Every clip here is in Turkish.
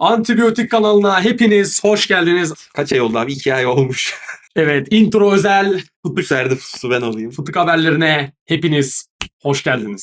Antibiyotik kanalına hepiniz hoş geldiniz. Kaç ay oldu abi? 2 ay olmuş. Evet, intro özel Bu sefer de fısı ben olayım. fıtık haberlerine hepiniz hoş geldiniz.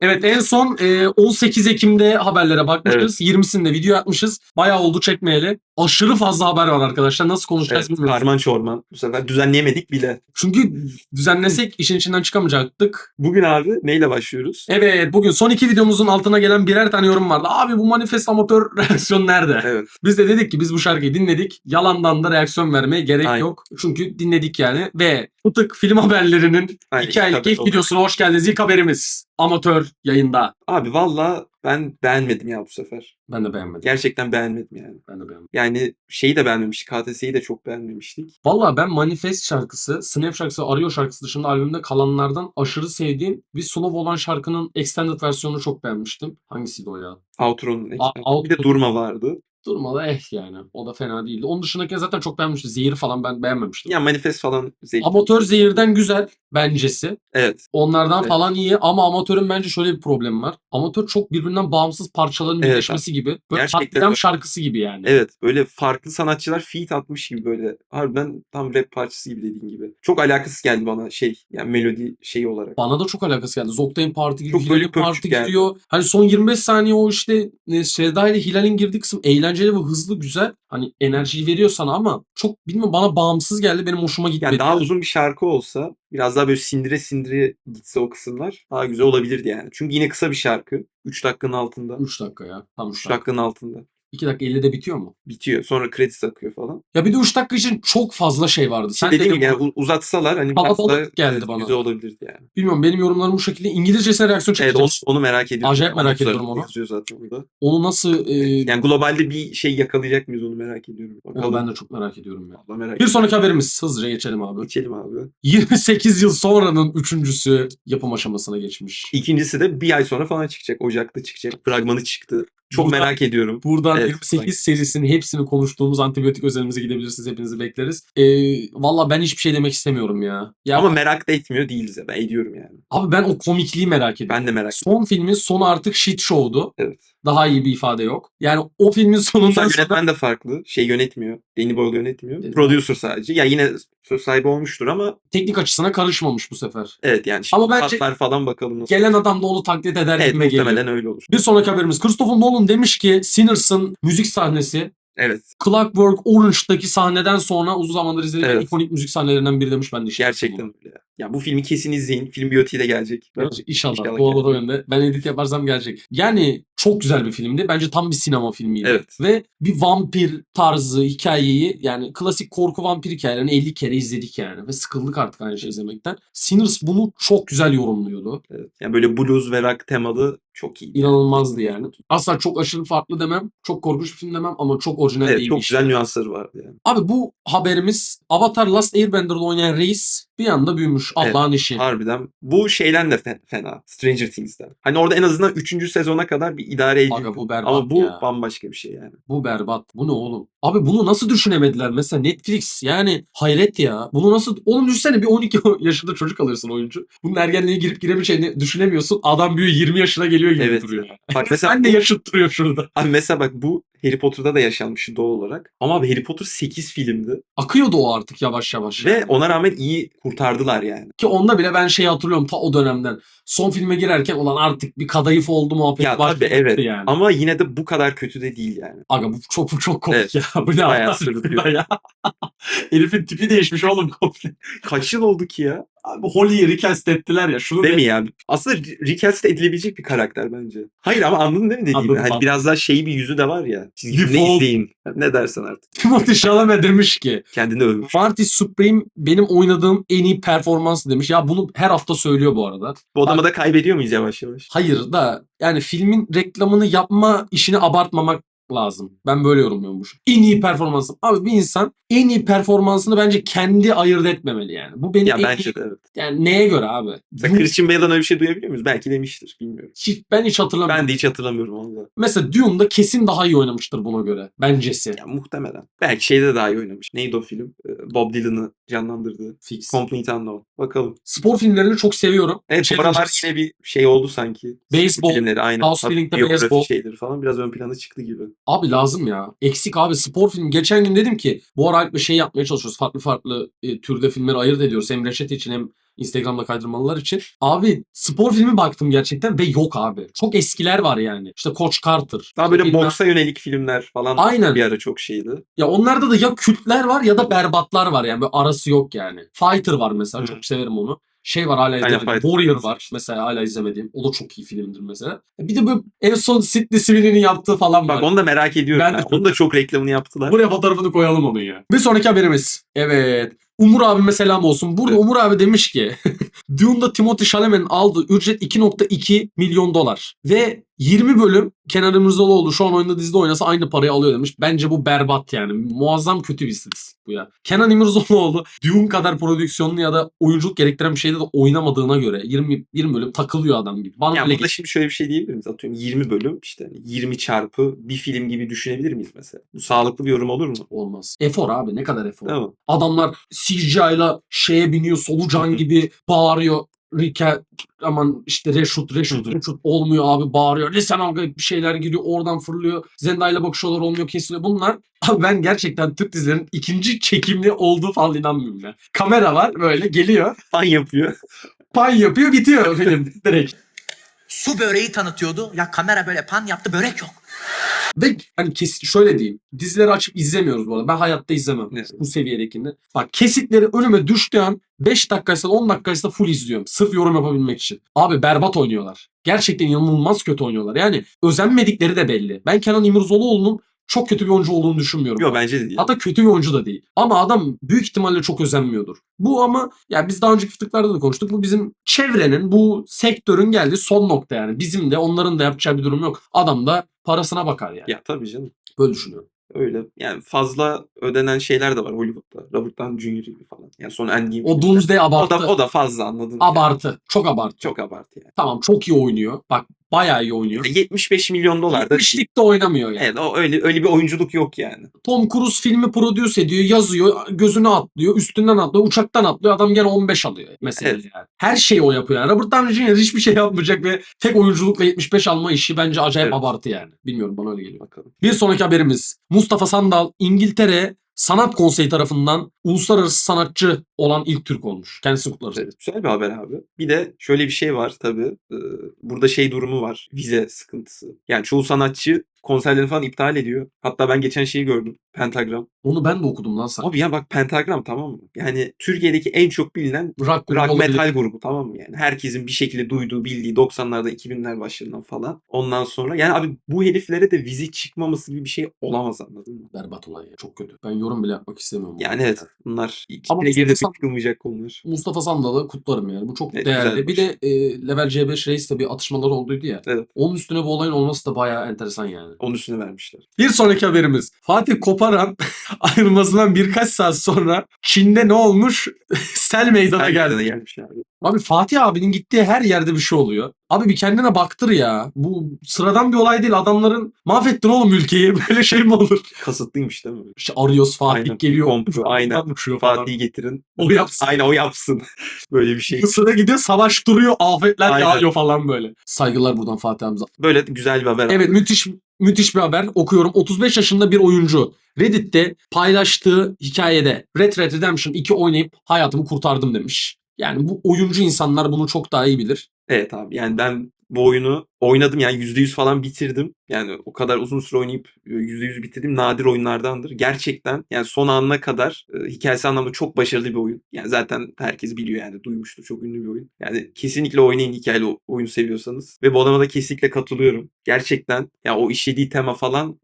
Evet, en son 18 Ekim'de haberlere bakmışız. 20'sinde video atmışız. Bayağı oldu çekmeyeli. Aşırı fazla haber var arkadaşlar. Nasıl konuşacağız Evet, bilmiyoruz. karman çorman. Bu sefer düzenleyemedik bile. Çünkü düzenlesek işin içinden çıkamayacaktık. Bugün abi neyle başlıyoruz? Evet, bugün son iki videomuzun altına gelen birer tane yorum vardı. Abi bu manifest amatör reaksiyon nerede? Evet. Biz de dedik ki biz bu şarkıyı dinledik. Yalandan da reaksiyon vermeye gerek Aynen. yok. Çünkü dinledik yani. Ve Fıtık film haberlerinin Aynen, 2 aylık ilk ilk haber videosuna hoş geldiniz. İlk haberimiz. Amatör yayında. Abi valla ben beğenmedim ya bu sefer. Ben de beğenmedim. Gerçekten beğenmedim yani. Ben de beğenmedim. Yani şeyi de beğenmemiştik. KTS'yi de çok beğenmemiştik. Valla ben Manifest şarkısı, Snap şarkısı, Arıyor şarkısı dışında albümde kalanlardan aşırı sevdiğim bir slow olan şarkının extended versiyonunu çok beğenmiştim. Hangisiydi o ya? Outro'nun A- bir de durma vardı. Durmadı yani. O da fena değildi. Onun dışındaki zaten çok beğenmiştim. Zehir falan ben beğenmemiştim. Ya manifest falan zevkli. Amatör Zehir'den güzel bencesi. Evet. Onlardan Evet. falan iyi ama amatörün bence şöyle bir problemi var. Amatör çok birbirinden bağımsız parçaların Evet birleşmesi gibi. Böyle Gerçekten katliam öyle. şarkısı gibi yani. Evet, böyle farklı sanatçılar feat atmış gibi böyle. Harbiden tam rap parçası gibi dediğin gibi. Çok alakasız geldi bana yani melodi şeyi olarak. Bana da çok alakası geldi. Zoktay'ın Parti gibi, Çok Hilal'in bölük pörçük Parti geldi. giriyor. Hani son 25 saniye o işte Sevda ile Hilal'in girdiği kısım eğlenceli ve hızlı, güzel. Hani enerjiyi veriyor sana ama çok bilmiyorum bana bağımsız geldi. Benim hoşuma gitmedi. Yani daha uzun bir şarkı olsa, biraz daha böyle sindire sindire gitse o kısımlar daha güzel olabilirdi yani. Çünkü yine kısa bir şarkı. 3 dakikanın altında. 3 dakika ya. Tam 3 3 dakika. dakikanın altında. 2 dakika 50'de bitiyor mu? Bitiyor. Sonra kredi akıyor falan. Ya bir de 3 dakika için çok fazla şey vardı. İşte Sen dediğim dedin gibi yani bunu. uzatsalar hani Kalabalık biraz daha geldi bana. güzel olabilirdi yani. Bilmiyorum benim yorumlarım bu şekilde. İngilizcesine reaksiyon Evet çekeceğiz. onu merak ediyorum. Acayip merak Onun ediyorum onu. yazıyor zaten orada. Onu nasıl... Yani globalde bir şey yakalayacak mıyız onu merak ediyorum. onu Bakalım. ben de çok merak ediyorum ya. Allah merak Bir ediyorum. sonraki haberimiz. Hızlıca geçelim abi. Geçelim abi. 28 yıl sonranın üçüncüsü yapım aşamasına geçmiş. İkincisi de bir ay sonra falan çıkacak. Ocak'ta çıkacak. Fragmanı çıktı. Çok Buradan- merak ediyorum. Buradan Evet, 28 serisinin hepsini konuştuğumuz antibiyotik özelimize gidebilirsiniz. Hepinizi bekleriz. Valla ben hiçbir şey demek istemiyorum ya. Ya Ama merak da etmiyor değiliz ya. Ben ediyorum yani. abi ben o komikliği merak ediyorum. Ben de merak ediyorum. Son filmin sonu artık shit show'du. Evet. Daha iyi bir ifade yok. Yani o filmin sonundan Sonra sonra... yönetmen de farklı. Şey yönetmiyor. Danny Boyle yönetmiyor. Danny Producer sadece. Ya yine söz sahibi olmuştur ama teknik açısına karışmamış bu sefer. evet yani şimdi Ama bence katlar falan bakalım nasıl. gelen adam da onu taklit eder Evet gibime geliyor. muhtemelen öyle olur. Bir sonraki haberimiz. Christopher Nolan demiş ki Sinners'ın müzik sahnesi Evet. Clockwork Orange'daki sahneden sonra uzun zamandır izlediğim Evet. ikonik müzik sahnelerinden biri demiş. Ben de Gerçekten öyle ya. Ya bu filmi kesin izleyin. Film biyotiği de gelecek. İnşallah. Bu arada o gelecek. yönde. Ben edit yaparsam gelecek. Yani çok güzel bir filmdi. Bence tam bir sinema filmiydi. Evet. Ve bir vampir tarzı hikayeyi yani klasik korku vampir hikayelerini 50 kere izledik yani. Ve sıkıldık artık aynı şey izlemekten. Sinners bunu çok güzel yorumluyordu. Evet. Yani böyle blues ve rock temalı çok iyi. İnanılmazdı yani. Asla çok aşırı farklı demem. Çok korkunç bir film demem ama çok orijinal Evet değil çok bir iş. güzel nüansları vardı yani. Abi bu haberimiz Avatar Last Airbender'da oynayan reis bir anda büyümüş. Allah'ın işi. Harbiden. Bu şeyden de fena. Stranger Things'ten. Hani orada en azından 3. sezona kadar bir idare edildi. Aga bu berbat Ama bu ya. bambaşka bir şey yani. Bu berbat. Bu ne oğlum? Abi bunu nasıl düşünemediler? Mesela Netflix yani hayret ya. Bunu nasıl... Oğlum düşünsene bir 12 yaşında çocuk alıyorsun oyuncu. Bunun ergenliğe girip giremeyeceğini düşünemiyorsun. Adam büyüyor 20 yaşına geliyor gibi Evet. duruyor. Bak mesela Ben de yaşıt duruyor şurada. abi mesela bak bu Harry Potter'da da yaşanmış doğal olarak. Ama abi Harry Potter 8 filmdi. Akıyordu o artık yavaş yavaş. Ve yani. ona rağmen iyi kurtardılar yani. Ki onda bile ben şeyi hatırlıyorum ta o dönemden. Son filme girerken olan artık bir kadayıf oldu muhabbeti Ya tabii evet. yani. Ama yine de bu kadar kötü de değil yani. Aga bu çok komik Evet. ya. Bu ne Bayağı Allah sırıtıyor. aşkına ya. Herifin tipi değişmiş oğlum komple. Kaç yıl oldu ki ya? Abi Holly'yi recast ettiler ya. Şunu Değil mi ya? Aslında recast edilebilecek bir karakter bence. Hayır ama anladın değil mi dediğimi? Anladım, Hani anladım. biraz daha şey bir yüzü de var ya. Siz ne Default. izleyin. Ne dersen artık. Timothée Chalamet demiş ki Kendini övmüş. Marty Supreme benim oynadığım en iyi performans demiş. Ya bunu her hafta söylüyor bu arada. Bu adamı da kaybediyor muyuz yavaş yavaş? Hayır da yani filmin reklamını yapma işini abartmamak lazım. Ben böyle yorumluyorum bu. En iyi performansı. Abi bir insan en iyi performansını bence kendi ayırt etmemeli yani. Bu benim Ya en iyi... bence de evet. Yani neye göre abi? Mesela Christian Bale'dan öyle bir şey duyabiliyor muyuz? Belki demiştir. Bilmiyorum. Ben hiç hatırlamıyorum. Ben de hiç hatırlamıyorum valla. Mesela Dune'da kesin daha iyi oynamıştır buna göre. Bencesi. Ya muhtemelen. Belki şeyde daha iyi oynamış. Neydi o film? Bob Dylan'ı canlandırdığı. Fix. Complete Unknown. Bakalım. Spor filmlerini çok seviyorum. Evet bu aralar yine bir şey oldu sanki. Beyzbol, Spor filmleri aynı. House Hafif Feeling'de biyografi beyzbol. şeyleri falan biraz ön plana çıktı gibi. Abi lazım ya. Eksik abi spor film. Geçen gün dedim ki bu ara bir şey yapmaya çalışıyoruz. Farklı farklı türde filmleri ayırt ediyoruz. Hem Reşat için hem Instagram'da kaydırmalılar için. Abi spor filmi baktım gerçekten ve yok abi. Çok eskiler var yani. İşte Coach Carter. Daha işte böyle bilmem- boksa yönelik filmler falan Aynen. bir ara çok şeydi. Ya onlarda da ya kültler var ya da berbatlar var yani. Böyle arası yok yani. Fighter var mesela. Hı. Çok severim onu. Şey var hala Aynen, izlemedim. Fighter. Warrior var mesela hala izlemediğim. O da çok iyi filmdir mesela. Bir de böyle en son Sidney Sweeney'nin yaptığı falan var. Bak onu da merak ediyorum. Ben de Ben. Onu da çok reklamını yaptılar. Buraya fotoğrafını koyalım onun ya. Bir sonraki haberimiz. Evet. Umur abime selam olsun. Burada Evet. Umur abi demiş ki Dune'da Timothée Chalamet'in aldığı ücret 2,2 milyon dolar. Ve 20 bölüm Kenan İmirzalıoğlu şu an oynadığı dizide oynasa aynı parayı alıyor demiş. Bence bu berbat yani. Muazzam kötü bir istatistik bu ya. Kenan İmirzalıoğlu Dune kadar prodüksiyonlu ya da oyunculuk gerektiren bir şeyde de oynamadığına göre 20 bölüm takılıyor adam gibi. Bana Ya öyle burada şimdi şöyle bir şey diyebilir miyiz? Atıyorum 20 bölüm işte 20 çarpı bir film gibi düşünebilir miyiz mesela? Bu sağlıklı bir yorum olur mu? olmaz. Efor abi ne kadar efor. Değil mi? Adamlar CGI'la şeye biniyor solucan gibi bağırıyor. Rika aman işte Reşut olmuyor abi bağırıyor. Lisan algı bir şeyler giriyor oradan fırlıyor. Zendayla bakışıyorlar olmuyor kesiliyor. Bunlar abi ben gerçekten Türk dizilerinin ikinci çekimli olduğu falan inanmıyorum ya. Kamera var böyle geliyor. Fan yapıyor. Pan yapıyor bitiyor film direkt. Su böreği tanıtıyordu. Ya kamera böyle pan yaptı, börek yok. Ve hani şöyle diyeyim. Dizileri açıp izlemiyoruz bu arada. Ben hayatta izlemem. Evet. Bu seviyedekini. Bak kesitleri önüme düştüğü an 5 dakikaysa 10 dakikaysa full izliyorum. Sırf yorum yapabilmek için. Abi berbat oynuyorlar. Gerçekten inanılmaz kötü oynuyorlar. Yani özenmedikleri de belli. Ben Kenan İmirzalıoğlu'nun çok kötü bir oyuncu olduğunu düşünmüyorum. Yok bence de değil. Hatta kötü bir oyuncu da değil. Ama adam büyük ihtimalle çok özenmiyordur. Bu ama ya biz daha önceki fıtıklarda da konuştuk. Bu bizim çevrenin, bu sektörün geldiği son nokta yani. Bizim de onların da yapacağı bir durum yok. Adam da parasına bakar yani. Ya tabii canım. Böyle düşünüyorum. Öyle. Yani fazla ödenen şeyler de var Hollywood'da. Robert Downey Jr. gibi falan. Yani son Endgame O filmler. Doomsday abartı. O da fazla anladın. Abartı. Çok abartı. Çok abartı yani. Tamam çok iyi oynuyor. Bak bayağı iyi oynuyor. 75 milyon dolar da 70'lik de oynamıyor yani. evet, o öyle bir oyunculuk yok yani. Tom Cruise filmi prodüse ediyor, yazıyor, gözüne atlıyor, üstünden atlıyor, uçaktan atlıyor. Adam gene 15 alıyor mesela Evet. yani. Her şeyi o yapıyor yani. Robert Downey Jr. hiçbir şey yapmayacak ve tek oyunculukla 75 alma işi bence acayip Evet. abartı yani. Bilmiyorum bana öyle geliyor. Bakalım. Bir sonraki haberimiz. Mustafa Sandal İngiltere Sanat Konseyi tarafından uluslararası sanatçı olan ilk Türk olmuş. Kendisi kutlarız. Evet, güzel bir haber abi. Bir de şöyle bir şey var tabii. Burada şey durumu var. Vize sıkıntısı. Yani çoğu sanatçı konserlerini falan iptal ediyor. Hatta ben geçen şeyi gördüm. Pentagram. Onu ben de okudum lan sanki. Abi ya bak Pentagram tamam mı? Yani Türkiye'deki en çok bilinen Rock grubu rock olabilir. metal grubu tamam mı yani? Herkesin bir şekilde duyduğu, bildiği 90'larda 2000'ler başlarından falan. Ondan sonra yani abi bu heriflere de vize çıkmaması gibi bir şey olamaz anladın mı? Berbat olay ya. Çok kötü. Ben yorum bile yapmak istemiyorum. Yani evet bunlar Ama ikine girdi Mustafa- çıkılmayacak konular. Mustafa Sandal'ı kutlarım yani. Bu çok Evet, değerli. güzel Bir de Level C5 Reis'le bir atışmaları olduydu ya. Evet. Onun üstüne bu olayın olması da bayağı enteresan yani. Onun üstüne vermişler. Bir sonraki haberimiz. Fatih Koparan ayrılmasından birkaç saat sonra Çin'de ne olmuş? Sel meydana Herkese geldi. gelmiş abi. Abi Fatih abinin gittiği her yerde bir şey oluyor. Abi bir kendine baktır ya. Bu sıradan bir olay değil. Adamların mahvettin oğlum ülkeyi. Böyle şey mi olur? Kasıtlıymış değil mi? İşte arıyoruz Fatih Aynen. geliyor. Komplo, aynen. Uçuyor uçuyor falan. Fatih'i getirin. O yapsın. Aynen o yapsın. Böyle bir şey. Mısır'a gidiyor savaş duruyor afetler Aynen. yağıyor falan böyle. Saygılar buradan Fatih Hamza. Böyle güzel bir haber. Evet müthiş bir haber okuyorum. 35 yaşında bir oyuncu Reddit'te paylaştığı hikayede Red Dead Redemption 2 oynayıp hayatımı kurtardım demiş. Yani bu oyuncu insanlar bunu çok daha iyi bilir. Evet abi yani ben bu oyunu oynadım yani %100 falan bitirdim. Yani o kadar uzun süre oynayıp %100 bitirdiğim nadir oyunlardandır. Gerçekten yani son anına kadar hikayesi anlamda çok başarılı bir oyun. Yani zaten herkes biliyor yani duymuştur çok ünlü bir oyun. Yani kesinlikle oynayın hikayeli oyun seviyorsanız. Ve bu adama da kesinlikle katılıyorum. Gerçekten yani o işlediği tema falan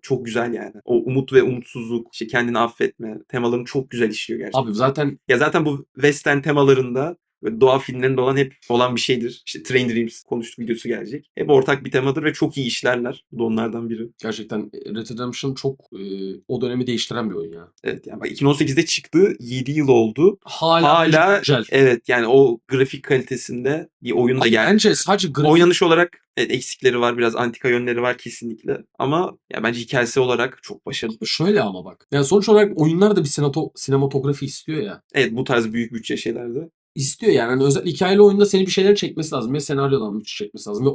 çok güzel yani. O umut ve umutsuzluk, işte kendini affetme temalarını çok güzel işliyor gerçekten. Abi zaten Ya zaten bu western temalarında böyle doğa filmlerinde olan hep olan bir şeydir. İşte Train Dreams konuştuk, videosu gelecek. Hep ortak bir temadır ve çok iyi işlerler. Bu da onlardan biri. Gerçekten Red Dead Redemption çok o dönemi değiştiren bir oyun ya. Evet yani bak 2018'de çıktı. 7 yıl oldu. Hala güzel. Evet yani o grafik kalitesinde bir oyun da Abi geldi. bence sadece grafik Oynanış olarak evet, eksikleri var. Biraz antika yönleri var kesinlikle. Ama ya bence hikayesi olarak çok başarılı. şöyle ama bak. Yani sonuç olarak oyunlar da bir sinematografi istiyor ya. Evet bu tarz büyük bütçe şeylerde. İstiyor yani. Hani özel hikayeli oyunda seni bir şeyler çekmesi lazım. Ve senaryodan bir şey çekmesi lazım. Ve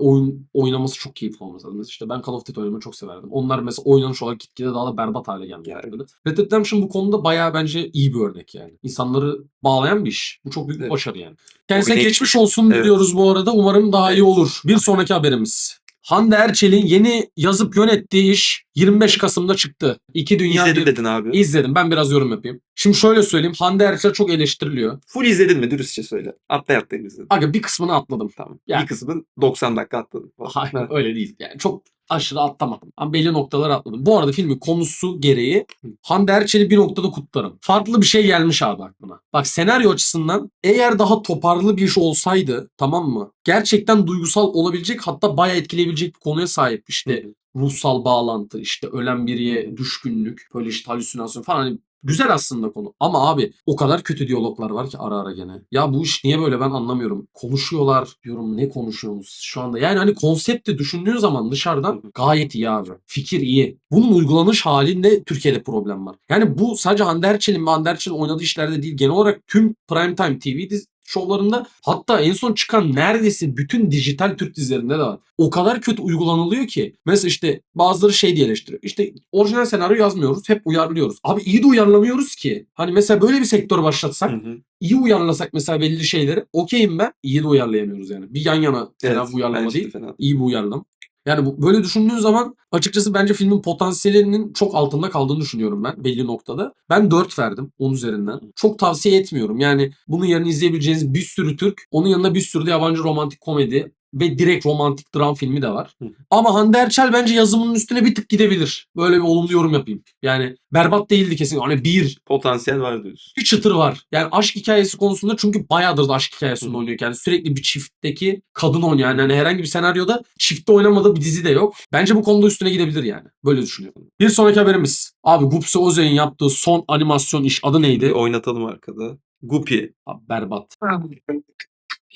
oynaması çok keyifli olması lazım. Mesela işte ben Call of Duty oynamayı çok severdim. Onlar mesela oynanış olarak gitgide daha da berbat hale gelmeye başladı. Red Dead Redemption bu konuda bayağı bence iyi bir örnek yani. İnsanları bağlayan bir iş. Bu çok büyük bir Evet. başarı yani. Kendisine Oyun- geçmiş olsun Evet. diyoruz bu arada. Umarım daha iyi olur. Bir sonraki haberimiz. Hande Erçel'in yeni yazıp yönettiği iş 25 Kasım'da çıktı. İki Dünya İzledin Bir... dedin abi. İzledim. Ben biraz yorum yapayım. Şimdi şöyle söyleyeyim. Hande Erçel çok eleştiriliyor. Full izledin mi? Dürüstçe söyle. Atlay izledin. Aga bir kısmını atladım. Tamam. Yani- Bir kısmın 90 dakika atladın. falan. Hayır Ha. öyle değil. Yani çok aşırı atlamadım. Ama belli noktaları atladım. Bu arada filmin konusu gereği Hande Erçel'i bir noktada kutlarım. Farklı bir şey gelmiş abi aklıma. Bak senaryo açısından eğer daha toparlı bir iş olsaydı, tamam mı? Gerçekten duygusal olabilecek, hatta bayağı etkileyebilecek bir konuya sahip. İşte ruhsal bağlantı, işte ölen biriye düşkünlük, böyle işte halüsinasyon falan. Hani güzel aslında konu. Ama abi o kadar kötü diyaloglar var ki ara ara gene. Ya bu iş niye böyle ben anlamıyorum. Konuşuyorlar diyorum, ne konuşuyorsunuz şu anda? Yani hani konsepti düşündüğün zaman dışarıdan gayet iyi abi. Fikir iyi. Bunun uygulanış halinde Türkiye'de problem var. Yani bu sadece Hande Erçel'in ve Hande Erçel'in oynadığı işlerde değil. Genel olarak tüm Primetime TV şovlarında, hatta en son çıkan neredeyse bütün dijital Türk dizilerinde de var. O kadar kötü uygulanılıyor ki. Mesela işte bazıları şey diye eleştiriyor. İşte orijinal senaryo yazmıyoruz. Hep uyarlıyoruz. Abi iyi de uyarlamıyoruz ki. Hani mesela böyle bir sektör başlatsak, Hı hı. iyi uyarlasak mesela belli şeyleri, okeyim ben. İyi de uyarlayamıyoruz yani. Bir yan yana fena Evet, bir uyarlama bence de değil. fena. İyi bir uyarlama. Yani böyle düşündüğün zaman açıkçası bence filmin potansiyelinin çok altında kaldığını düşünüyorum ben belli noktada. Ben 4 verdim 10 üzerinden. Çok tavsiye etmiyorum. Yani bunun yerine izleyebileceğiniz bir sürü Türk, onun yanında bir sürü de yabancı romantik komedi ve direkt romantik dram filmi de var. Hı. Ama Hande Erçel bence yazımının üstüne bir tık gidebilir. Böyle bir olumlu yorum yapayım. Yani berbat değildi kesinlikle. Hani Potansiyel var diyorsun. bir çıtır var. Yani aşk hikayesi konusunda, çünkü bayağıdır da aşk hikayesinde Hı. oynuyor. Yani sürekli bir çiftteki kadın oynuyor. Yani hani herhangi bir senaryoda çiftte oynamadığı bir dizi de yok. Bence bu konuda üstüne gidebilir yani. Böyle düşünüyorum. Bir sonraki haberimiz. Abi Gupse Özay'ın yaptığı son animasyon iş adı Bir neydi? oynatalım arkada. Guppy. Abi berbat.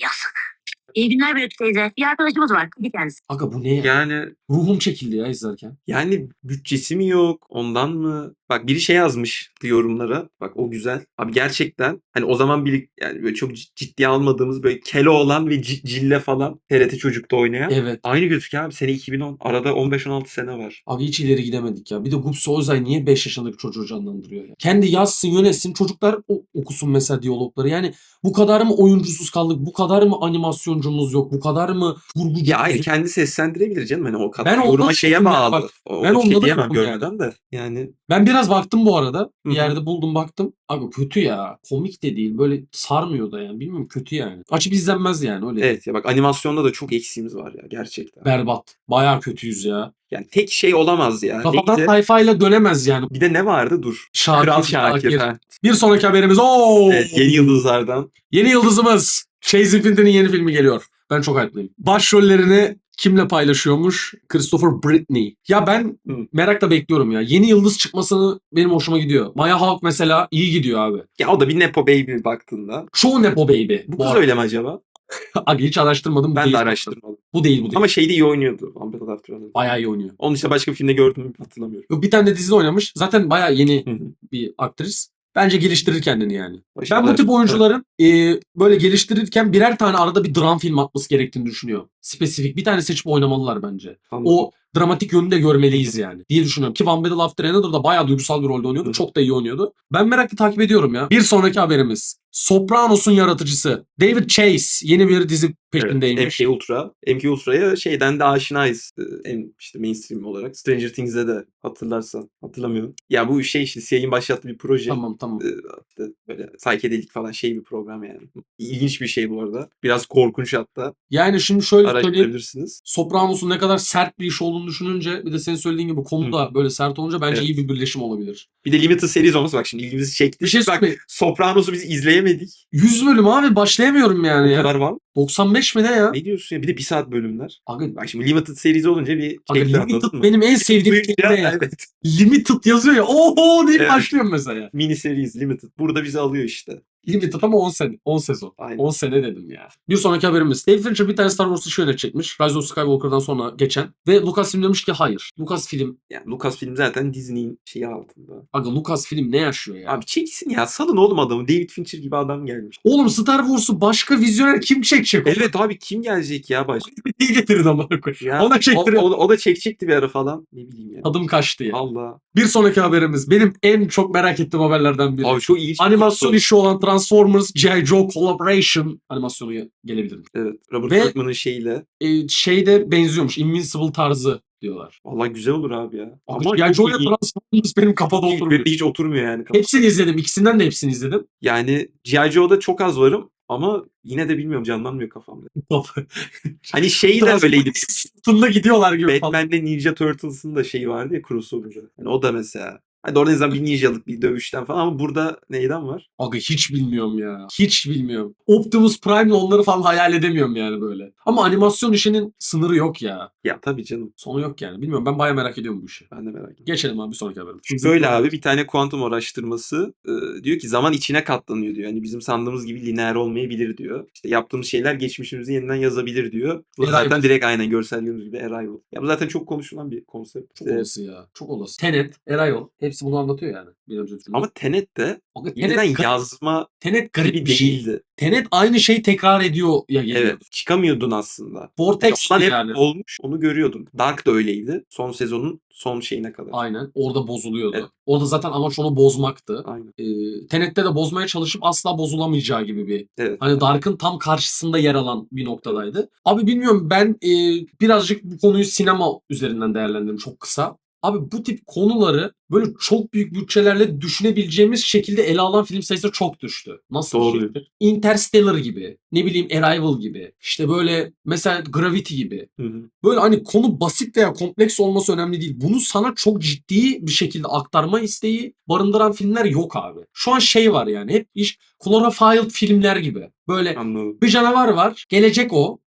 Yazık. İyi günler Büyük teyze. Bir arkadaşımız var. Bir kendisi. Aga bu ne ya? Yani Ruhum çekildi ya izlerken. yani bütçesi mi yok? Ondan mı? Bak biri şey yazmış yorumlara. Bak o güzel. Abi gerçekten hani o zaman yani böyle çok ciddiye almadığımız böyle Keloğlan ve Cille falan TRT Çocuk'ta oynayan. Evet. Aynı gözüküyor abi. Sene 2010. Arada 15-16 sene var. Abi hiç ileri gidemedik ya. Bir de Gupse Özay niye 5 yaşındaki çocuğu canlandırıyor ya? Kendi yazsın, yönetsin, çocuklar okusun mesela diyalogları. Yani bu kadar mı oyuncusuz kaldık? Bu kadar mı animasyoncumuz yok? Bu kadar mı kurgucumuz Ya hayır yok? kendi seslendirebilir canım. Hani o kadar. Ben ondan Yoruma da şeye yokum ya. bağlı. Bak, O ben ondan da diyemem yokum yani. görmeden de. Yani Ben biraz baktım bu arada. Bir Hı hı. yerde buldum baktım. Abi kötü ya. Komik de değil. Böyle sarmıyor da yani. Bilmiyorum, kötü yani. Açıp izlenmez yani öyle. evet ya bak animasyonda da çok eksiğimiz var ya gerçekten. Berbat. Bayağı kötüyüz ya. Yani tek şey olamaz ya. Kafadan Neydi? sayfayla dönemez yani. Bir de ne vardı? Dur. Şakir, Kral Şakir. Şakir. Ha. Bir sonraki haberimiz. Oo! Evet, yeni yıldızlardan. Yeni yıldızımız. Chase Infinity'nin yeni filmi geliyor. Ben çok hype'lıyım. Başrollerini kimle paylaşıyormuş? Christopher Britney. Ya ben Hı. merakla bekliyorum ya. Yeni yıldız çıkmasını benim hoşuma gidiyor. Maya Hawke mesela iyi gidiyor abi. Ya o da bir Nepo Baby baktığında. Çoğu Nepo Baby. Bu kız öyle mi acaba? Abi hiç araştırmadım. Bu Ben değil. de araştırmadım. Bu değil. Ama şeyde iyi oynuyordu. Umbrella After'ın. Bayağı iyi oynuyor. Onun dışında başka bir filmde gördüm mü hatırlamıyorum. Yok, bir tane de dizide oynamış. Zaten bayağı yeni Hı hı. bir aktris. Bence geliştirir kendini yani. Ben bu Başarılar. tip oyuncuların böyle geliştirirken birer tane arada bir dram film atması gerektiğini düşünüyorum. Spesifik. Bir tane seçip oynamalılar bence. Anladım. O dramatik yönünü de görmeliyiz yani diye düşünüyorum. Ki One Battle After Another'da bayağı duygusal bir rolde oynuyordu. Hı. Çok da iyi oynuyordu. Ben merakla takip ediyorum ya. Bir sonraki haberimiz. Sopranos'un yaratıcısı David Chase yeni bir dizi peşindeymiş. MK Ultra. MK Ultra'ya şeyden de aşinayız. İşte mainstream olarak. Stranger Things'de de hatırlarsan. Hatırlamıyorum. Ya bu şey işte CIA'nin başlattığı bir proje. Tamam. İşte böyle psychedelic falan şey bir program yani. İlginç bir şey bu arada. Biraz korkunç hatta. Yani şimdi şöyle söyleyeyim. Araştırabilirsiniz. Sopranos'un ne kadar sert bir iş olduğunu düşününce, bir de senin söylediğin gibi konu da böyle sert olunca bence Evet. iyi bir birleşim olabilir. Bir de Limited Series olması bak şimdi ilgimizi çekti. Bir şey Bak söyleyeyim. Sopranos'u biz izleyemedik. bitiremedik. 100 bölüm abi başlayamıyorum yani O ya. kadar var mı? 95 mi ne ya? Ne diyorsun ya? Bir de 1 saat bölümler. Aga, Bak şimdi Limited serisi olunca bir aga keyifli, anladın Limited mı? benim en sevdiğim Duyunca, kelime ya. evet. Limited yazıyor ya. Oho deyip Evet. başlıyorum mesela. Mini series Limited. Burada bizi alıyor işte. Limited ama 10 sene. 10 sezon. Aynen. 10 sene dedim ya. Bir sonraki haberimiz. David Fincher bir tane Star Wars işi yönetecekmiş. Rise of Skywalker'dan sonra geçen. Ve Lucasfilm demiş ki hayır. Lucasfilm. Yani Lucasfilm zaten Disney'in şeyi altında. Aga Lucasfilm ne yaşıyor ya? Abi çeksin ya. Salın oğlum adamı. David Fincher gibi adam gelmiş. Oğlum Star Wars'u başka vizyoner kim çekecek? Evet abi kim gelecek ya başka? İyi getirin ama. Ya, Ona çektiriyor. o da çekecekti bir ara falan. Ne bileyim ya. Adım kaçtı ya. Allah. Bir sonraki haberimiz. Benim en çok merak ettiğim haberlerden biri. Abi çok ilginç. bir Animasyon konu. işi olan Transformers G.I. Joe Collaboration animasyonu gelebilir. Evet. Robert Ve- Kirkman'ın şeyiyle. Şeyde benziyormuş. Invincible tarzı diyorlar. Vallahi güzel olur abi ya. Ama G.I. Joe ile çok iyi. Transformers benim kafada Hiç, oturmuyor. hiç oturmuyor yani. Hepsini izledim. İkisinden de hepsini izledim. Yani G.I. Joe'da çok az varım ama yine de bilmiyorum canlanmıyor kafamda. Hani şey de öyleydi. Sırtında gidiyorlar gibi falan. Batman'de Ninja Turtles'ın da şeyi vardı ya crossover'ı. Yani o da mesela. Hani orada en azından bir ninjalık bir dövüşten falan ama burada neyden var? Aga hiç bilmiyorum ya. Hiç bilmiyorum. Optimus Prime'le onları falan hayal edemiyorum yani böyle. Ama animasyon işinin sınırı yok ya. Ya tabii canım. Sonu yok yani. Bilmiyorum ben bayağı merak ediyorum bu işi. Ben de merak ediyorum. Geçelim abi bir sonraki haberimiz. Böyle abi bir tane kuantum araştırması diyor ki zaman içine katlanıyor diyor. Hani bizim sandığımız gibi lineer olmayabilir diyor. İşte yaptığımız şeyler geçmişimizi yeniden yazabilir diyor. Bu da Arrival. zaten direkt aynen görsel gördüğünüz gibi Arrival. Ya bu zaten çok konuşulan bir konsept. Çok olası ya. Çok olası. Tenet, Arrival. Hepsi bunu anlatıyor yani. Bir nebze türlü. Ama Tenet de Aga, yeniden Tenet, yazma Tenet garip gibi bir şey. değildi. Tenet aynı şeyi tekrar ediyor ya geliyor. Evet. Çıkamıyordun aslında. Vortex Ondan hep yani. olmuş. Onu görüyordun. Dark da öyleydi. Son sezonun son şeyine kadar. Aynen. Orada bozuluyordu. Evet. Orada zaten amaç onu bozmaktı. Aynen. Tenet'te de bozmaya çalışıp asla bozulamayacağı gibi bir. Evet. Hani Dark'ın tam karşısında yer alan bir noktadaydı. Abi bilmiyorum ben birazcık bu konuyu sinema üzerinden değerlendirdim çok kısa. Abi bu tip konuları böyle çok büyük bütçelerle düşünebileceğimiz şekilde ele alan film sayısı çok düştü. Nasıl Doğru. bir şeydir? Interstellar gibi, ne bileyim Arrival gibi, işte böyle mesela Gravity gibi. Hı hı. Böyle hani konu basit veya kompleks olması önemli değil. Bunu sana çok ciddi bir şekilde aktarma isteği barındıran filmler yok abi. Şu an şey var yani hep iş Cloverfield filmler gibi. Böyle Anladım. bir canavar var. Gelecek o.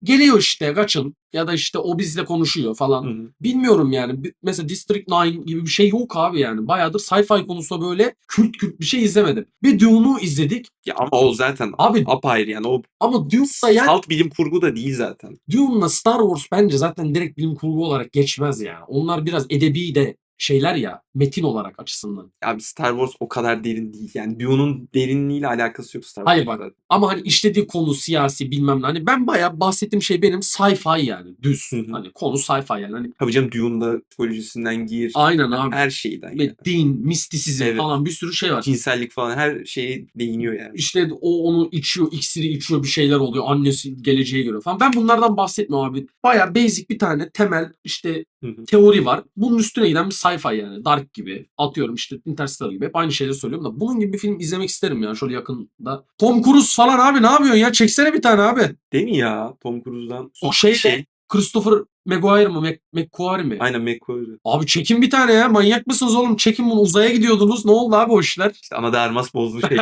Geliyor işte kaçın. Ya da işte o bizle konuşuyor falan. Hı hı. Bilmiyorum yani. Mesela District 9 gibi bir şey yok abi yani. Bayağıdır sci-fi konusunda böyle kült bir şey izlemedim. Bir Dune'u izledik. Ya ama o zaten Abi apayrı yani. O ama Dune'da yani salt bilim kurgu da değil zaten. Dune'la Star Wars bence zaten direkt bilim kurgu olarak geçmez yani. Onlar biraz edebi de şeyler ya metin olarak açısından. Abi Star Wars o kadar derin değil. Yani Dune'un derinliğiyle alakası yok Star Hayır Wars'ta. bak. Ama hani işlediği konu siyasi bilmem ne. Hani ben bayağı bahsettiğim şey benim sci-fi yani. Düz. Hı hı. Hani konu sci-fi yani. Hani Tabii canım Dune'da psikolojisinden gir. aynen abi. Her şeyden Ve yani. din, mistisizm Evet. falan bir sürü şey var. Cinsellik falan her şeye değiniyor yani. İşte o onu içiyor, iksiri içiyor bir şeyler oluyor. Annesi geleceğe göre falan. Ben bunlardan bahsetmiyorum abi. Bayağı basic bir tane temel işte Hı hı. teori var. Bunun üstüne giden bir sci-fi yani. Dark gibi. Atıyorum işte Interstellar gibi. Hep aynı şeyleri söylüyorum da. Bunun gibi bir film izlemek isterim ya şöyle yakında. Tom Cruise falan abi ne yapıyorsun ya? Çeksene bir tane abi. Değil mi ya? Tom Cruise'dan. O şey Christopher Maguire mı? McQuarrie mi? Aynen McQuarrie. Abi çekin bir tane ya. Manyak mısınız oğlum? Çekin bunu. Uzaya gidiyordunuz. Ne oldu abi o işler? İşte Ana de Armas bozdu şey.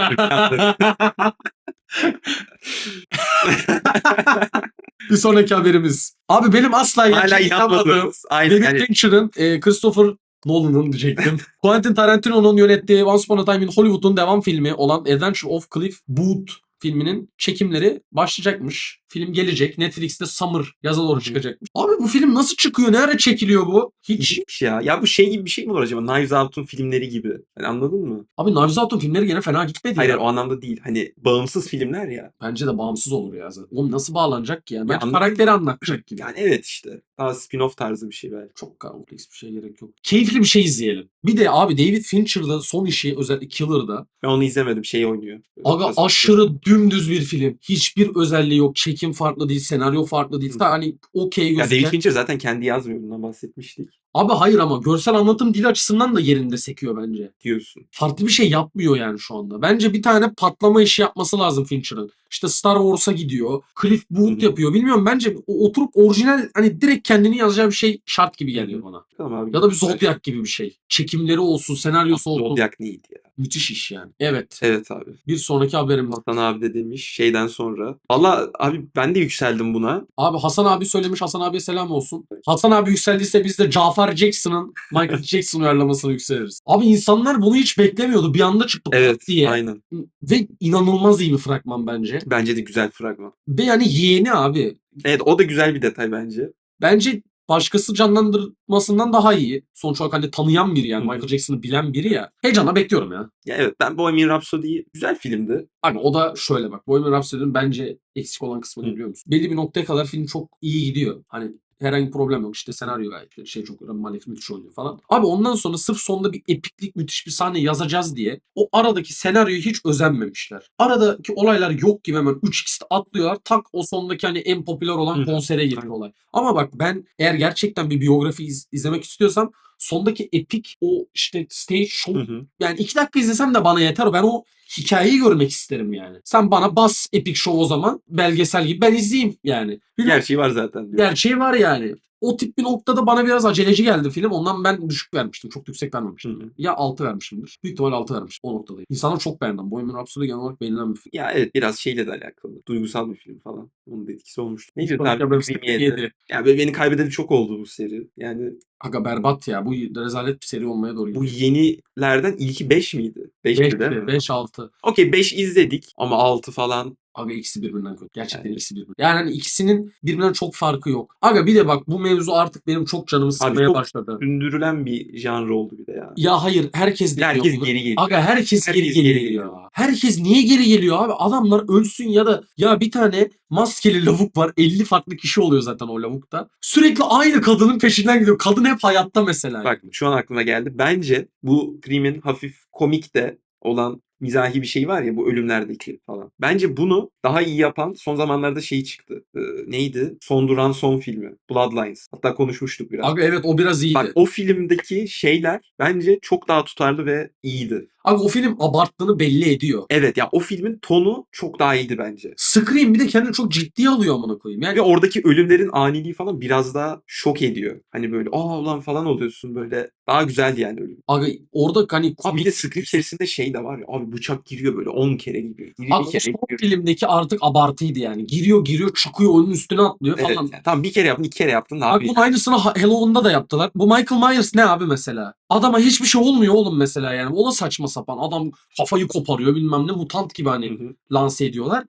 Bir sonraki haberimiz. Abi benim asla Hala gerçekten inanmadığım yapmadığımız. Aynen David yani. Fincher'ın Christopher Nolan'ın diyecektim. Quentin Tarantino'nun yönettiği Once Upon a Time in Hollywood'un devam filmi olan Adventure of Cliff Booth filminin çekimleri başlayacakmış. Film gelecek. Netflix'te Summer yaza doğru çıkacakmış. Abi bu film nasıl çıkıyor? Ne ara çekiliyor bu? Hiç. İlginç ya. Ya bu şey gibi bir şey mi olur acaba? Knives Out'un filmleri gibi. Hani anladın mı? Abi Knives Out'un filmleri gene fena gitmedi Hayır ya. o anlamda değil. Hani bağımsız filmler ya. Bence de bağımsız olur ya zaten. Oğlum nasıl bağlanacak ki yani? Belki anladım. karakteri anlatacak gibi. Yani evet işte. Daha spin-off tarzı bir şey belki. Çok kompleks bir şey gerek yok. Keyifli bir şey izleyelim. Bir de abi David Fincher'da son işi özellikle Killer'da Ben onu izlemedim. Şey oynuyor. aga aşırı dümdüz bir film. Hiçbir özelliği yok. Çekim farklı değil, senaryo farklı değil. Hı. Hani okey Ya David gözüken. Fincher zaten kendi yazmıyor. Bundan bahsetmiştik. Abi hayır ama görsel anlatım dili açısından da yerinde sekiyor bence. Diyorsun. Farklı bir şey yapmıyor yani şu anda. Bence bir tane patlama işi yapması lazım Fincher'ın. İşte Star Wars'a gidiyor. Cliff Booth Hı hı. yapıyor. Bilmiyorum bence oturup orijinal hani direkt kendini yazacağı bir şey şart gibi geliyor bana. Tamam abi. Ya da bir Zodiac gibi bir şey. Çekimleri olsun, senaryosu olsun. Zodiac neydi ya? Müthiş iş yani. Evet. Evet abi. Bir sonraki haberimiz. Hasan abi de demiş şeyden sonra. Valla abi ben de yükseldim buna. Abi Hasan abi söylemiş. Hasan abiye selam olsun. Hasan abi yükseldiyse biz de Cafer Jackson'ın Michael Jackson uyarlamasına yükseliriz. Abi insanlar bunu hiç beklemiyordu. Bir anda çıktı Evet diye. aynen. Ve inanılmaz iyi bir fragman bence. Bence de güzel fragman. Ve yani yeğeni abi. Evet o da güzel bir detay bence. Bence başkası canlandırmasından daha iyi. Sonuç olarak hani tanıyan biri yani. Hı hı. Michael Jackson'ı bilen biri ya. Heyecanla bekliyorum ya. Ya evet ben Bohemian Rhapsody güzel filmdi. Abi o da şöyle bak. Bohemian Rhapsody'nin bence eksik olan kısmı ne Hı. biliyor musun? Belli bir noktaya kadar film çok iyi gidiyor. Hani herhangi bir problem yok. İşte senaryo gayet çok Malek müthiş oynuyor falan. Abi ondan sonra sırf sonunda bir epiklik müthiş bir sahne yazacağız diye o aradaki senaryoyu hiç özenmemişler. Aradaki olaylar yok gibi hemen 3x'te atlıyorlar. Tak o sondaki hani en popüler olan Hı hı. konsere geliyor olay. Ama bak ben eğer gerçekten bir biyografi izlemek istiyorsam sondaki epik o işte stage show Hı hı. yani 2 dakika izlesem de bana yeter. Ben o hikayeyi görmek isterim yani. Sen bana bas Epic Show o zaman belgesel gibi ben izleyeyim yani. Gerçeği var zaten diyor. Gerçeği var yani. O tip bir noktada bana biraz aceleci geldi film. Ondan ben düşük vermiştim. Çok yüksek Hı vermemiştim. hı. Ya 6 vermişimdir. Büyük ihtimal 6 vermişim o noktadayım. İnsanlar çok beğendim. Bohemian Rhapsody genel olarak beğenilen bir film. Ya evet biraz şeyle de alakalı. Duygusal bir film falan. Onun da etkisi olmuştu. Ne diyorsun Sonraki abi? haberimiz Film 47. yedi. Ya böyle beni kaybedeli çok oldu bu seri. Yani Aga berbat ya. Bu rezalet bir seri olmaya doğru bu gidiyor. yenilerden ilki 5 miydi? 5 değil mi? 5-6. Okey 5 izledik ama 6 falan. Aga ikisi birbirinden kötü. Gerçekten Yani. ikisi birbirinden. Yani hani ikisinin birbirinden çok farkı yok. Aga bir de bak bu mevzu artık benim çok canımı Abi sıkmaya çok başladı. sündürülen bir janr oldu bir de ya. Ya hayır herkes deniyor Herkes bunu. geri geliyor. Aga herkes geri Herkes geliyor geri ya. geliyor. Herkes niye geri geliyor abi? Adamlar ölsün ya da ya bir tane maskeli lavuk var. 50 farklı kişi oluyor zaten o lavukta. Sürekli aynı kadının peşinden gidiyor. Kadın hep hayatta mesela. Bak şu an aklıma geldi. Bence bu filmin hafif komik de olan mizahi bir şey var ya bu ölümlerdeki falan. Bence bunu daha iyi yapan son zamanlarda şey çıktı. Neydi? Son Duran Son filmi. Bloodlines. Hatta konuşmuştuk biraz. Aga evet o biraz iyiydi. Bak o filmdeki şeyler bence çok daha tutarlı ve iyiydi. Aga o film abarttığını belli ediyor. Evet ya o filmin tonu çok daha iyiydi bence. Scream bir de kendini çok ciddiye alıyor amına koyayım. Yani Ve oradaki ölümlerin aniliği falan biraz daha şok ediyor. Hani böyle aa ulan falan oluyorsun böyle. Daha güzeldi yani ölüm. aga orada hani Abi bir de Scream serisinde şey de var ya. Abi bıçak giriyor böyle 10 kere giriyor. 20 Abi o kere son giriyor. filmdeki artık abartıydı yani. Giriyor çıkıyor onun üstüne atlıyor Evet, falan. yani tamam bir kere yaptın 2 kere yaptın. Bak Abi bunun aynısını Halloween'da da yaptılar. Bu Michael Myers ne abi mesela? Adama hiçbir şey olmuyor oğlum mesela yani. O da saçma sapan. Adam kafayı koparıyor bilmem ne mutant gibi hani Hı hı. lanse ediyorlar.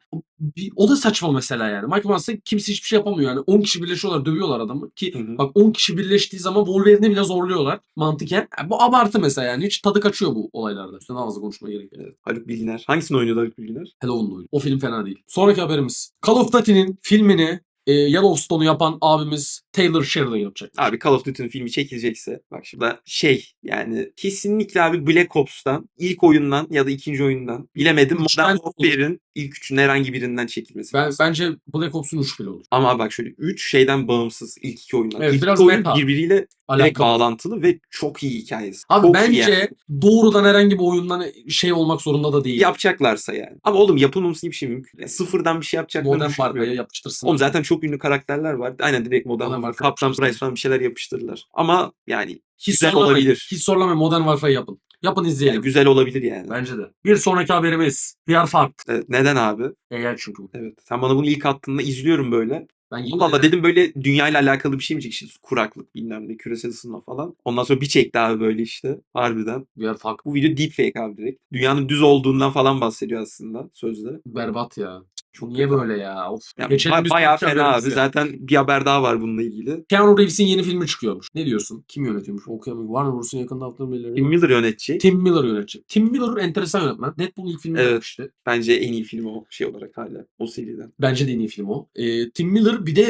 O da saçma mesela yani. Michael Myers'a kimse hiçbir şey yapamıyor yani. 10 kişi birleşiyorlar dövüyorlar adamı. Ki Hı hı. bak 10 kişi birleştiği zaman Wolverine'i bile zorluyorlar mantıken. Yani bu abartı mesela yani. Hiç tadı kaçıyor bu olaylarda. Üstüne ağzı konuşmaya gerek yok. Evet, Haluk Bilginer. Hangisini oynuyordu Haluk Bilginer? Halloween'da oyun. O film fena değil. Sonraki haberimiz. Call of Duty'nin filmini Yellowstone'u yapan abimiz Taylor Sheridan yapacak. Abi Call of Duty'nin filmi çekilecekse bak şurada şey yani kesinlikle abi Black Ops'tan ilk oyundan ya da ikinci oyundan bilemedim Üçten Modern Warfare'in ilk üçünün herhangi birinden çekilmesi lazım. Bence Black Ops'un 3 bile olur. Ama bak şöyle 3 şeyden bağımsız ilk iki oyundan. Evet, İlk biraz iki oyun meta. birbiriyle direkt Alakalı. bağlantılı ve çok iyi hikayesi. Abi çok iyi bence yani. doğrudan herhangi bir oyundan şey olmak zorunda da değil. Yapacaklarsa yani. Ama oğlum yapılmaması gibi bir şey mümkün. Yani sıfırdan bir şey yapacaklarını Modern Warfare'ya düşünmüyorum. yapıştırsın. Oğlum zaten çok ünlü karakterler var. Aynen direkt Modern Modern Warfare, Warfare Captain yapıştırırlar. Price falan bir şeyler yapıştırırlar. Ama yani Hiç güzel zorlamayın. olabilir. Hiç zorlamayın. Modern Warfare yapın. Yapın izleyelim. Yani güzel olabilir yani. Bence de. Bir sonraki haberimiz. VR Fark. Evet, neden abi? Eğer çünkü bu. Evet. Sen bana bunu ilk attığında izliyorum böyle. Ben Allah Allah dedim böyle dünyayla alakalı bir şey mi çekecek? İşte kuraklık bilmem ne küresel ısınma falan. Ondan sonra bir çekti abi böyle işte. Harbiden. VR Fark Bu video deepfake abi direkt. Dünyanın düz olduğundan falan bahsediyor aslında sözde. berbat ya. Çok Niye kötü böyle ya? Of. Yani Geçelim bir bayağı sonraki fena haberimize. abi. Zaten bir haber daha var bununla ilgili. Keanu Reeves'in yeni filmi çıkıyormuş. Ne diyorsun? Kim yönetiyormuş? Okuyamıyorum. Warner Bros'un yakında haftaları belirledi. Tim Miller yönetecek. Tim Miller yönetecek. Tim Miller enteresan yönetmen. Deadpool ilk filmi Evet. yapmıştı. Bence en iyi film o şey olarak hala. O seriden. Bence de en iyi film o. Tim Miller bir de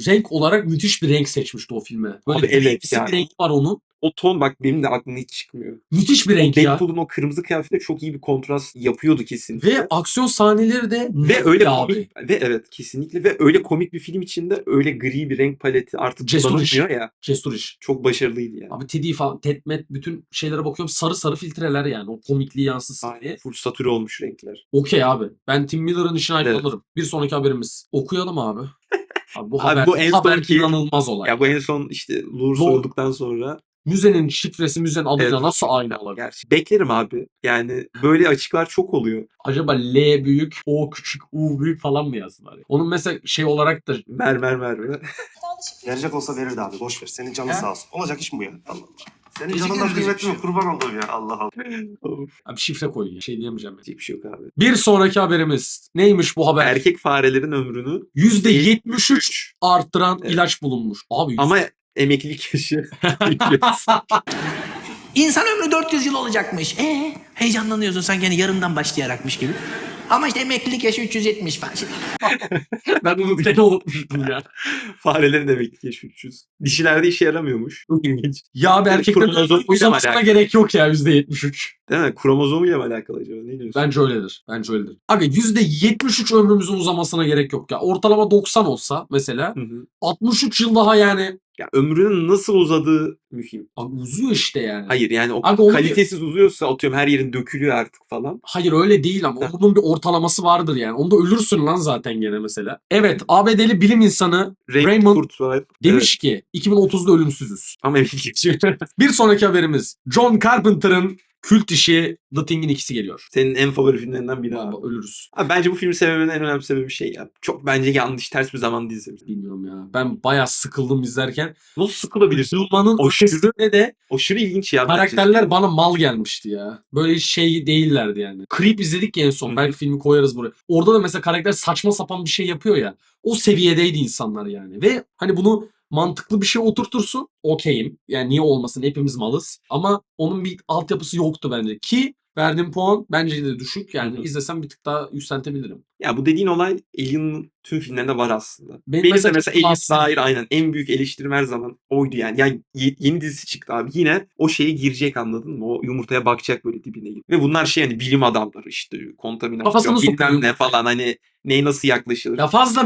renk olarak müthiş bir renk seçmişti o filme. Böyle Abi evet grimsi ya. bir renk var onun. O ton bak benim de aklıma hiç çıkmıyor. Müthiş bir O renk ya. Deadpool'un o kırmızı kıyafetle çok iyi bir kontrast yapıyordu kesinlikle. Ve aksiyon sahneleri de Ve öyle ya komik ve evet kesinlikle ve öyle komik bir film içinde öyle gri bir renk paleti artık Cesur iş. kullanılmıyor ya. Cesur iş. Çok başarılıydı yani. Abi TD falan, Tetmet bütün şeylere bakıyorum. Sarı sarı filtreler yani. O komikliği yansıtsın diye. Aynen. Full satüre olmuş renkler. Okey abi. Ben Tim Miller'ın işine Evet. alırım. Bir sonraki haberimiz. Okuyalım abi. Abi bu Abi haber, bu en haber sonki- inanılmaz olay. Ya bu en son işte Lurs Lord- olduktan sonra müzenin şifresi müzenin adıyla Evet. nasıl aynı olabilir? Gerçi beklerim abi. Yani böyle açıklar çok oluyor. Acaba L büyük, O küçük, U büyük falan mı yazdılar? Ya? Onun mesela şey olarak da Mermer. Verecek olsa verirdi abi. Boş ver. Senin canın Ha? sağ olsun. Olacak iş mi bu ya? Allah Allah. Senin Teşekkür canından ederim, kıymetli mi? teşekkür Kurban olduğum ya. Allah Allah. Of, abi şifre koyun ya. Şey diyemeyeceğim. Yani. diyecek bir şey yok abi. Bir sonraki haberimiz. Neymiş bu haber? Erkek farelerin ömrünü %73 arttıran Evet. ilaç bulunmuş. Abi ama emeklilik yaşı. İnsan ömrü 400 yıl olacakmış. Heyecanlanıyorsun sanki yani yarından başlayarakmış gibi. Ama işte emeklilik yaşı 370 falan. ben bunu gene unutmuştum ya. Farelerin emeklilik yaşı 300. Dişilerde işe yaramıyormuş. Çok ilginç. Ya abi erkeklerin Kromozomuyla uzamasına alakalı. gerek yok ya %73. Değil mi? Kromozomuyla mı alakalı acaba? Ne diyorsun? Bence öyledir. Bence öyledir. Aga %73 ömrümüzün uzamasına gerek yok ya. Ortalama 90 olsa mesela Hı hı. 63 yıl daha yani. Ya ömrünün nasıl uzadığı mühim. Abi uzuyor işte yani. Hayır yani o Abi onu kalitesiz uzuyorsa atıyorum her yerin dökülüyor artık falan. Hayır öyle değil ama onun bir ortalaması vardır yani. Onda ölürsün lan zaten gene mesela. Evet ABD'li bilim insanı Raymond Kurzweil. demiş ki 2030'da ölümsüzüz. Ama emeklilik yaşı. Bir sonraki haberimiz John Carpenter'ın kült işi The Thing'in ikisi geliyor. Senin en favori filmlerinden biri abi. Baba ölürüz. Abi bence bu filmi sevmemin en önemli sebebi şey ya. Çok bence yanlış ters bir zamanda izlemişim. Bilmiyorum ya. Ben bayağı sıkıldım izlerken. Nasıl sıkılabilirsin? Zulman'ın Aşırı- ötesinde de Aşırı ilginç ya. karakterler bana mal gelmişti ya. Böyle hiç şey değillerdi yani. Creep izledik ya en son. Hı hı. Belki filmi koyarız buraya. Orada da mesela karakter saçma sapan bir şey yapıyor ya. O seviyedeydi insanlar yani. Ve hani bunu mantıklı bir şey oturtursun. Okeyim. Yani niye olmasın? Hepimiz malız. Ama onun bir altyapısı yoktu bence. Ki verdiğim puan bence de düşük. Yani Hı hı. izlesem bir tık daha yükseltebilirim. Ya bu dediğin olay Alien'ın tüm filmlerinde var aslında. Benim Benim mesela de mesela çok Alien rahatsız dair aynen en büyük eleştirim her zaman oydu yani. Yani yeni dizisi çıktı abi. Yine o şeye girecek anladın mı? O yumurtaya bakacak böyle dibine gibi. Ve bunlar şey hani bilim adamları işte kontaminasyon Kafasını bilmem sokuyor. ne falan hani neye nasıl yaklaşılır. Ya fazla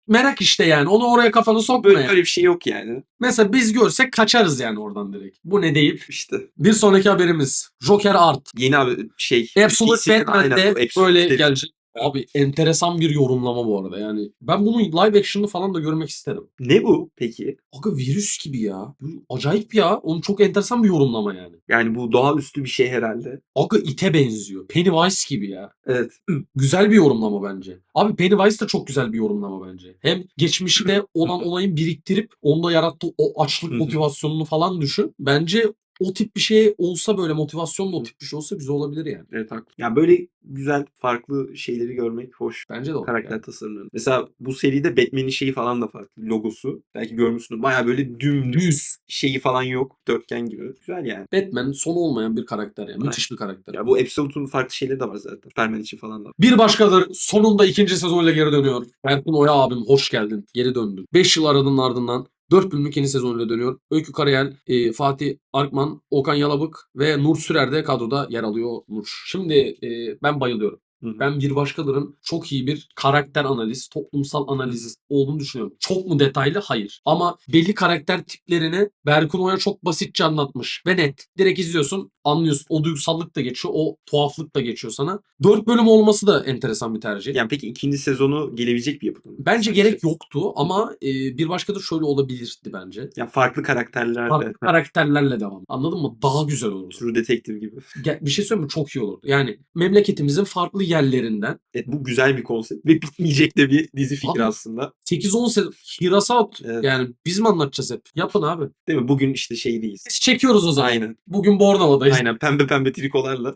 merak işte yani. Onu oraya kafanı sokma Böyle, yani. böyle bir şey yok yani. Mesela biz görsek kaçarız yani oradan direkt. Bu ne deyip. İşte Bir sonraki haberimiz. Joker Art. yeni abi şey. Absolute PC'nin aynen Batman'de bu Absolute böyle Batman. gelecek. Abi enteresan bir yorumlama bu arada yani. Ben bunu live action'lı falan da görmek isterim. Ne bu peki? Aga virüs gibi ya. Acayip ya. Onun çok enteresan bir yorumlama yani. Yani bu doğaüstü bir şey herhalde. Aga ite benziyor. Pennywise gibi ya. Evet. Güzel bir yorumlama bence. Abi Pennywise da çok güzel bir yorumlama bence. Hem geçmişte olan olayı biriktirip onda yarattığı o açlık Hı hı. motivasyonunu falan düşün. Bence o tip bir şey olsa böyle motivasyonla o tip bir şey olsa güzel olabilir yani. Evet haklı. Ya böyle güzel farklı şeyleri görmek hoş. Bence de olur. Karakter yani. tasarımları. Mesela bu seride Batman'in şeyi falan da farklı. Logosu. Belki görmüşsündür. Baya böyle Düz. şeyi falan yok. Dörtgen gibi. Güzel yani. Batman sonu olmayan bir karakter yani. Müthiş bir karakter. Ya bu Absolute'un farklı şeyleri de var zaten. Superman için falan da var. Bir başkadır. Sonunda ikinci sezonuyla geri dönüyor. Erkun Oya abim hoş geldin. Geri döndün. 5 yıl aradığın ardından 4 bölümlük yeni sezonuyla dönüyor. Öykü Karayel, Fatih Arkman, Okan Yalabık ve Nur Sürer de kadroda yer alıyor. Nur. Şimdi ben bayılıyorum. Hı hı. Ben Bir Başkadır'ın çok iyi bir karakter analiz, toplumsal analiz olduğunu düşünüyorum. Çok mu detaylı? Hayır. Ama belli karakter tiplerini Berkun Oya çok basitçe anlatmış. Ve net. Direkt izliyorsun, anlıyorsun. O duygusallık da geçiyor, o tuhaflık da geçiyor sana. 4 bölüm olması da enteresan bir tercih. Yani peki ikinci sezonu gelebilecek bir yapıda mı? Bence Sence? gerek yoktu ama Bir Başkadır şöyle olabilirdi bence. Ya farklı karakterlerle. Farklı karakterlerle devam. Anladın mı? Daha güzel olurdu. True Detective gibi. Bir şey söyleyeyim mi? Çok iyi olurdu. Yani memleketimizin farklı yerlerinden Evet bu güzel bir konsept. Ve bitmeyecek de bir dizi fikri Abi, aslında. 8-10 sezon Hirasat Evet. yani biz mi anlatacağız hep? Yapın abi. Değil mi? Bugün işte şeydeyiz. Biz çekiyoruz o zaman. Aynen. Bugün Bornova'dayız. Aynen. Pembe pembe trikolarla.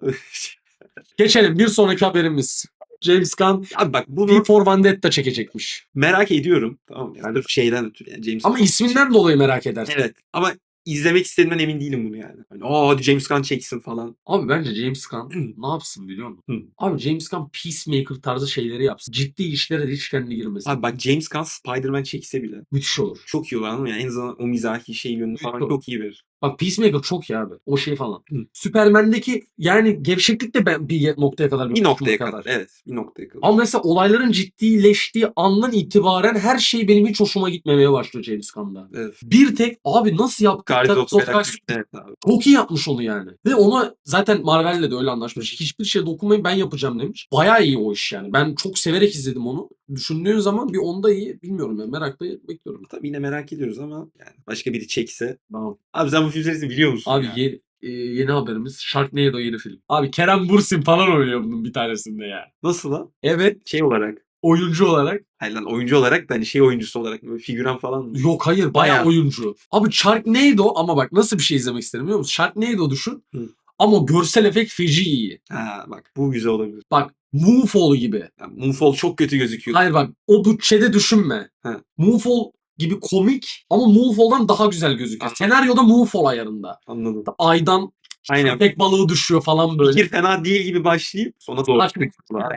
Geçelim bir sonraki haberimiz. James Gunn Abi bak V bunu for Vendetta çekecekmiş. merak ediyorum. Tamam mı? Yani şeyden ötürü yani James Ama Gunn. isminden dolayı merak edersin. Evet. Ama izlemek istediğimden emin değilim bunu yani. Hani hadi James Gunn çeksin falan. Abi bence James Gunn ne yapsın biliyor musun? Hı. Abi James Gunn Peacemaker tarzı şeyleri yapsın. Ciddi işlere hiç kendi girmesin. Abi bak James Gunn Spider-Man çekse bile Müthiş olur. çok iyi olur anladın mı? Yani en azından o mizahi şey yönünü falan Çok. çok iyi verir. Bak Peacemaker çok iyi abi. O şey falan. Hı. Superman'deki yani gevşeklik de ben bir noktaya kadar. Bir noktaya kadar. Evet. Bir noktaya kadar. Ama mesela olayların ciddileştiği andan itibaren her şey benim hiç hoşuma gitmemeye başlıyor James Gunn'da. Evet. Bir tek abi nasıl Guardians yaptıkları of the Galaxy. Evet abi. çok iyi iyi yapmış onu yani. Ve ona zaten Marvel'le de öyle anlaşmış. Hiçbir şeye dokunmayın, ben yapacağım demiş. Bayağı iyi o iş yani. Ben çok severek izledim onu. Düşündüğün zaman bir onda iyi, bilmiyorum ya. Merakla bekliyorum. Tabii yine merak ediyoruz ama yani başka biri çekse. Tamam. Abi sen bu film serisini biliyor musun Abi ya? yeni haberimiz. Sharknado yeni film. Abi Kerem Bürsin falan oynuyor bunun bir tanesinde ya. Nasıl lan? Evet. Şey olarak. Oyuncu olarak. Hayır lan oyuncu olarak da hani şey oyuncusu olarak böyle figüran falan mı? Yok hayır, bayağı Bayağı. oyuncu. Abi Sharknado, ama bak nasıl bir şey izlemek isterim biliyor musun? Sharknado düşün. Hı. Ama görsel efekt feci iyi. Ha bak bu güzel olabilir. Bak Moonfall gibi. Yani Moonfall çok kötü gözüküyor. Hayır bak, o bütçede düşünme. He. Moonfall gibi komik ama Moonfall'dan daha güzel gözüküyor. Anladım. Senaryoda Moonfall ayarında. Anladım. Aydan Aynen. köpek balığı düşüyor falan böyle. Fikir fena değil gibi başlayıp sona doğru.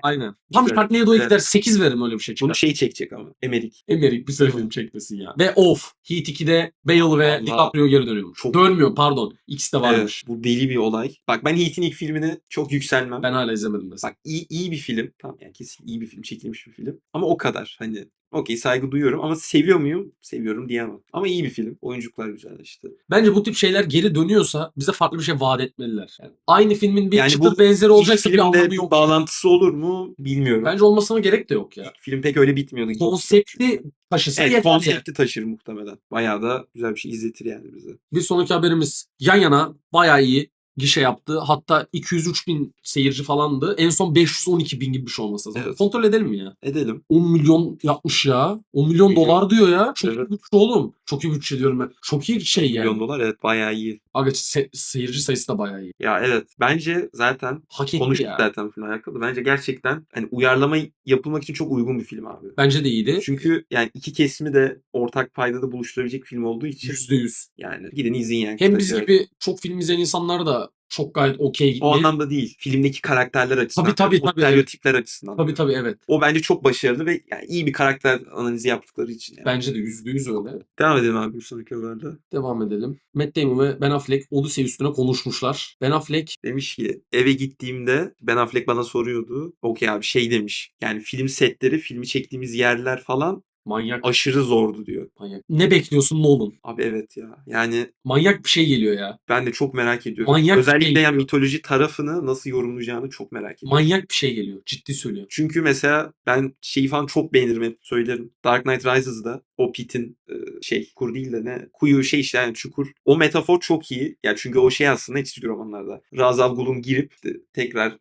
Aynen. Tam Güzel. Sharknado'ya Evet. gider 8 veririm öyle bir şey çıkar. Bunu şey çekecek ama. Emerik. Emmerich bir süre film çekmesin ya. Ve Off. Heat 2'de Bale ve Allah. DiCaprio geri dönüyormuş. Çok- Dönmüyor pardon. İkisi de Evet, varmış. bu deli bir olay. Bak ben Heat'in ilk filmine çok yükselmem. Ben hala izlemedim mesela. Bak iyi bir film. Tamam yani kesin iyi bir film, çekilmiş bir film. Ama o kadar. Hani okey saygı duyuyorum ama seviyor muyum? Seviyorum diyemem. Ama iyi bir film. Oyunculuklar güzel işte. Bence bu tip şeyler geri dönüyorsa bize farklı bir şey vaat etmeliler. Yani aynı filmin bir Yani çıtır bu benzeri olacaksa İlk bir filmde anlamı bir yok. bağlantısı olur mu bilmiyorum. Bence olmasına gerek de yok ya. İlk film pek öyle bitmiyordu. Konsepti taşısa Evet, yeter yani. konsepti taşır muhtemelen. Bayağı da güzel bir şey izletir yani bize. Bir sonraki haberimiz yan yana bayağı iyi gişe yaptı. Hatta 203 bin seyirci falandı. En son 512 bin gibi bir şey olması lazım. Evet. Kontrol edelim mi ya? Edelim. 10 milyon yapmış ya. 10 milyon Milyon. dolar diyor ya. Çok Evet. iyi bütçe oğlum. Çok iyi bütçe diyorum ben. Çok iyi şey yani. Milyon dolar evet bayağı iyi. Aga seyirci sayısı da bayağı iyi. Ya evet bence zaten Hak etti konuştuk ya. zaten filmle alakalı. Bence gerçekten hani uyarlama yapılmak için çok uygun bir film abi. Bence de iyiydi. Çünkü yani iki kesimi de ortak paydada buluşturabilecek bir film olduğu için %100. yani gidin izleyin yani. Hem biz kısaca. gibi çok film izleyen insanlar da çok gayet okey O gitti. anlamda değil. Filmdeki karakterler açısından. Tabii, o tabii, stereotipler açısından. Tabii evet. O bence çok başarılı ve yani iyi bir karakter analizi yaptıkları için. Yani. Bence de %100 öyle. Devam edelim abi bir sonraki haberde. Devam edelim. Matt Damon ve Ben Affleck Odyssey üstüne konuşmuşlar. Ben Affleck Demiş ki eve gittiğimde Ben Affleck bana soruyordu. Okey abi şey demiş. Yani film setleri, filmi çektiğimiz yerler falan manyak. aşırı zordu diyor. Manyak. Ne bekliyorsun Nolan? Abi evet ya. Yani Manyak bir şey geliyor ya. ben de çok merak ediyorum. Manyak bir Özellikle şey yani geliyor. mitoloji tarafını nasıl yorumlayacağını çok merak ediyorum. Manyak bir şey geliyor. Ciddi söylüyorum. Çünkü mesela ben şeyi falan çok beğenirim hep söylerim. Dark Knight Rises'da o Pit'in kur değil de ne kuyu şey işte yani çukur. O metafor çok iyi. Ya çünkü o şey aslında çizgi romanlarda. Ra's al Ghul'un girip tekrar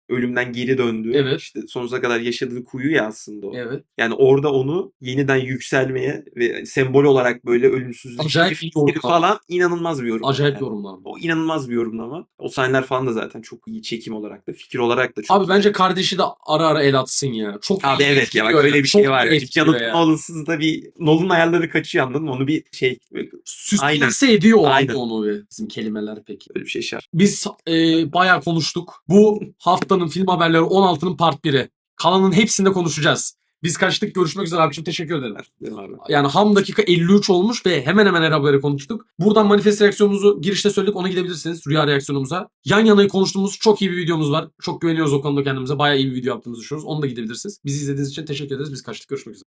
ölümden geri döndü. Evet. İşte sonsuza kadar yaşadığı kuyu ya aslında o. Evet. Yani orada onu yeniden yükselmeye ve sembol olarak böyle ölümsüzlük Acayip iyi yorumlama. falan inanılmaz bir yorum. Acayip yani. yorumlar. O inanılmaz bir yorumlama. O sahneler falan da zaten çok iyi çekim olarak da fikir olarak da çok Abi iyi. bence kardeşi de ara ara el atsın ya. Çok Abi iyi evet ya bak etkiliyor öyle ya. bir şey Çok var. iyi etkiliyor Jonathan ya. Nolans'ız da bir Nolan ayarları kaçıyor anladın mı? Onu bir şey Süslense ediyor o Aynen. anda onu bir. Bizim kelimeler peki. öyle bir şey şart. Biz bayağı konuştuk. Bu haftanın film haberleri 16'nın part 1'i. Kalanın hepsinde konuşacağız. Biz kaçtık. Görüşmek üzere abiciğim. Teşekkür ederim. Değil mi abi? Yani ham dakika 53 olmuş ve hemen hemen her haberi konuştuk. Buradan manifest reaksiyonumuzu girişte söyledik. Ona gidebilirsiniz. Rüya reaksiyonumuza. Yan yanayı konuştuğumuz çok iyi bir videomuz var. Çok güveniyoruz o konuda kendimize. Bayağı iyi bir video yaptığımızı düşünüyoruz. Onu da gidebilirsiniz. Bizi izlediğiniz için teşekkür ederiz. Biz kaçtık. Görüşmek üzere.